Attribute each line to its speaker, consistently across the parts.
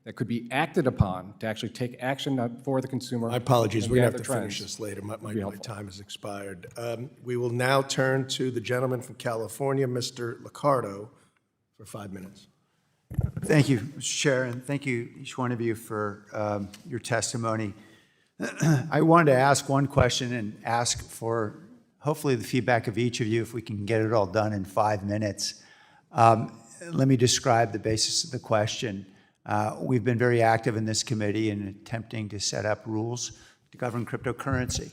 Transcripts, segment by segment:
Speaker 1: that could be acted upon to actually take action for the consumer.
Speaker 2: My apologies,
Speaker 1: and
Speaker 2: we're going to
Speaker 1: gather
Speaker 2: have to finish
Speaker 1: trends.
Speaker 2: this later. My
Speaker 1: helpful.
Speaker 2: time has expired. We will now turn to the gentleman from California, Mr. Liccardo, for 5 minutes.
Speaker 3: Thank you, Mr. Chair, and thank you, each one of you, for your testimony. I wanted to ask one question and ask for hopefully the feedback of each of you if we can get it all done in 5 minutes. Let me describe the basis of the question. We've been very active in this committee in attempting to set up rules to govern cryptocurrency,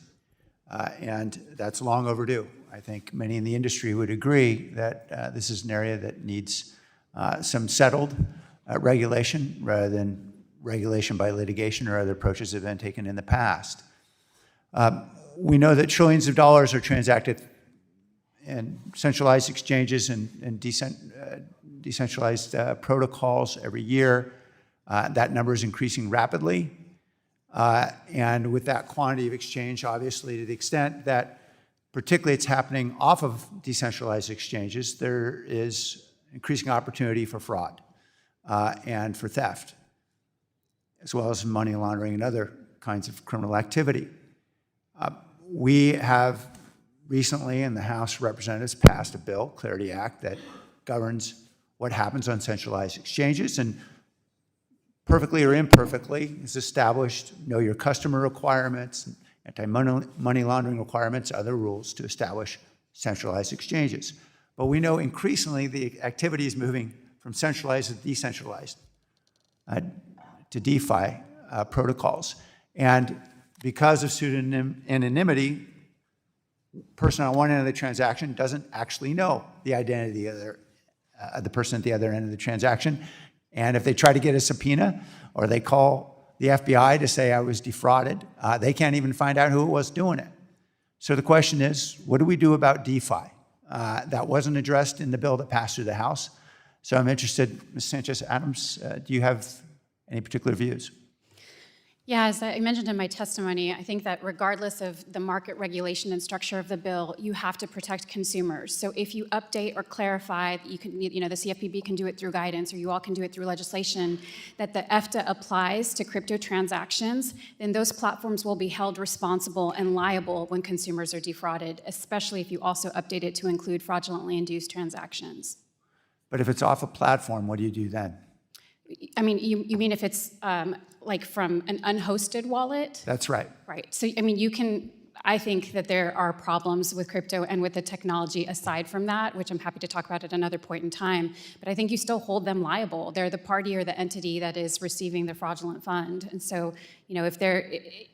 Speaker 3: and that's long overdue. I think many in the industry would agree that this is an area that needs some settled regulation rather than regulation by litigation or other approaches that have been taken in the past. We know that trillions of dollars are transacted in centralized exchanges and decentralized protocols every year. That number is increasing rapidly. And with that quantity of exchange, obviously, to the extent that particularly it's happening off of decentralized exchanges, there is increasing opportunity for fraud and for theft, as well as money laundering and other kinds of criminal activity. We have recently in the House of Representatives passed a bill, Clarity Act, that governs what happens on centralized exchanges and perfectly or imperfectly has established know your customer requirements, anti-money laundering requirements, other rules to establish centralized exchanges. But we know increasingly the activity is moving from centralized to decentralized, to DeFi protocols. And because of pseudonymity, the person on one end of the transaction doesn't actually know the identity of the person at the other end of the transaction. And if they try to get a subpoena or they call the FBI to say I was defrauded, they can't even find out who it was doing it. So the question is, what do we do about DeFi? That wasn't addressed in the bill that passed through the House. So I'm interested, Ms. Sanchez-Adams, do you have any particular views?
Speaker 4: Yeah, as I mentioned in my testimony, I think that regardless of the market regulation and structure of the bill, you have to protect consumers. So if you update or clarify, you can, the CFPB can do it through guidance, or you all can do it through legislation, that the EFTA applies to crypto transactions, then those platforms will be held responsible and liable when consumers are defrauded, especially if you also update it to include fraudulently induced transactions.
Speaker 3: But if it's off a platform, what do you do then?
Speaker 4: I mean, you mean if it's like from an unhosted wallet?
Speaker 3: That's right.
Speaker 4: Right. So, I mean, I think that there are problems with crypto and with the technology aside from that, which I'm happy to talk about at another point in time. But I think you still hold them liable. They're the party or the entity that is receiving the fraudulent fund. And so, if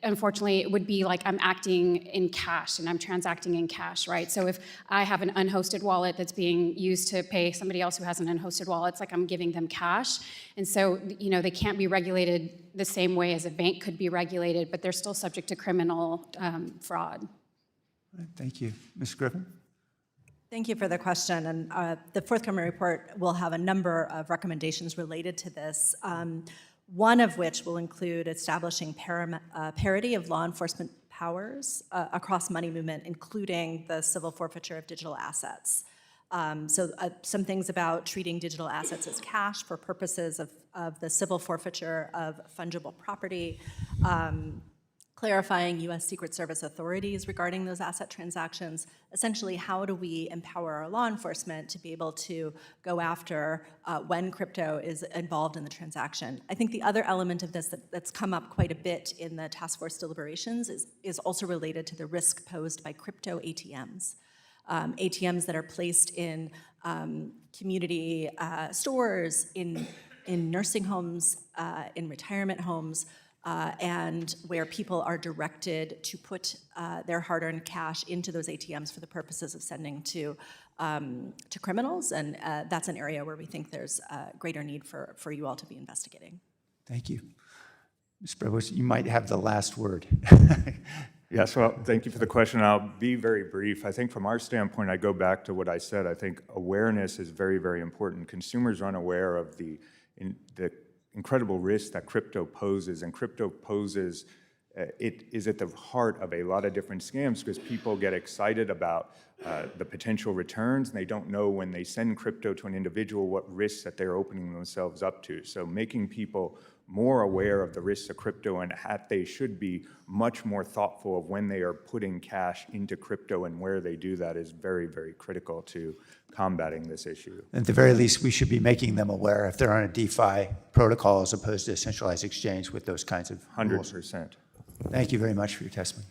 Speaker 4: unfortunately, it would be like I'm acting in cash and I'm transacting in cash, right? So if I have an unhosted wallet that's being used to pay somebody else who has an unhosted wallet, it's like I'm giving them cash. And so, they can't be regulated the same way as a bank could be regulated, but they're still subject to criminal fraud.
Speaker 3: Thank you. Ms. Griffin?
Speaker 5: Thank you for the question. And the forthcoming report will have a number of recommendations related to this, one of which will include establishing parity of law enforcement powers across money movement, including the civil forfeiture of digital assets. Some things about treating digital assets as cash for purposes of the civil forfeiture of fungible property, clarifying U.S. Secret Service authorities regarding those asset transactions. Essentially, how do we empower our law enforcement to be able to go after when crypto is involved in the transaction? I think the other element of this that's come up quite a bit in the task force deliberations is also related to the risk posed by crypto ATMs. ATMs that are placed in community stores, in nursing homes, in retirement homes, and where people are directed to put their hard-earned cash into those ATMs for the purposes of sending to criminals, and that's an area where we think there's a greater need for you all to be investigating.
Speaker 3: Thank you. Ms. Brevos, you might have the last word.
Speaker 6: Yes, well, thank you for the question. I'll be very brief. I think from our standpoint, I go back to what I said. I think awareness is very, very important. Consumers are unaware of the incredible risk that crypto poses, and crypto poses it is at the heart of a lot of different scams because people get excited about the potential returns, and they don't know when they send crypto to an individual what risks that they're opening themselves up to. So making people more aware of the risks of crypto and that they should be much more thoughtful of when they are putting cash into crypto and where they do that is very, very critical to combating this issue.
Speaker 3: At the very least, we should be making them aware if they're on a DeFi protocol as opposed to a centralized exchange with those kinds of rules.
Speaker 6: 100%.
Speaker 3: Thank you very much for your testimony.